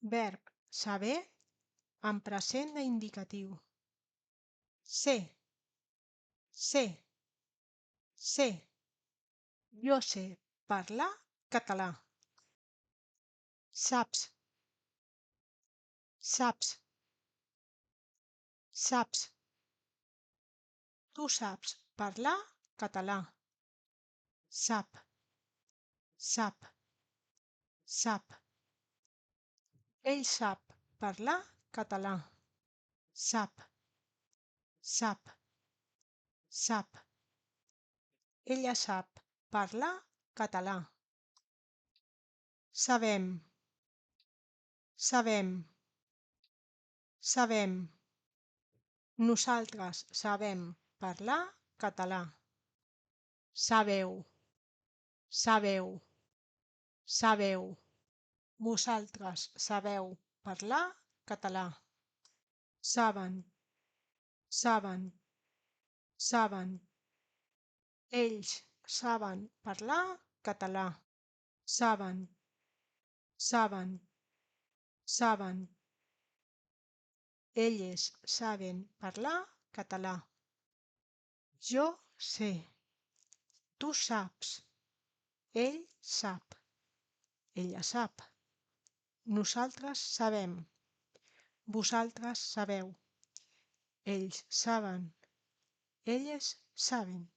Verb saber en present d'indicatiu. Sé, sé, sé. Jo sé parlar català. Saps, saps, saps. Tu saps parlar català. Sap, sap, sap. Ell sap parlar català. Sap, sap, sap. Ella sap parlar català. Sabem, sabem, sabem. Nosaltres sabem parlar català. Sabeu, sabeu, sabeu. Vosaltres sabeu parlar català. Saben, saben, saben. Ells saben parlar català. Saben, saben, saben. Elles saben parlar català. Jo sé. Tu saps. Ell sap. Ella sap. Nosaltres sabem. Vosaltres sabeu. Ells saben. Elles saben.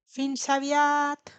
Fins aviat!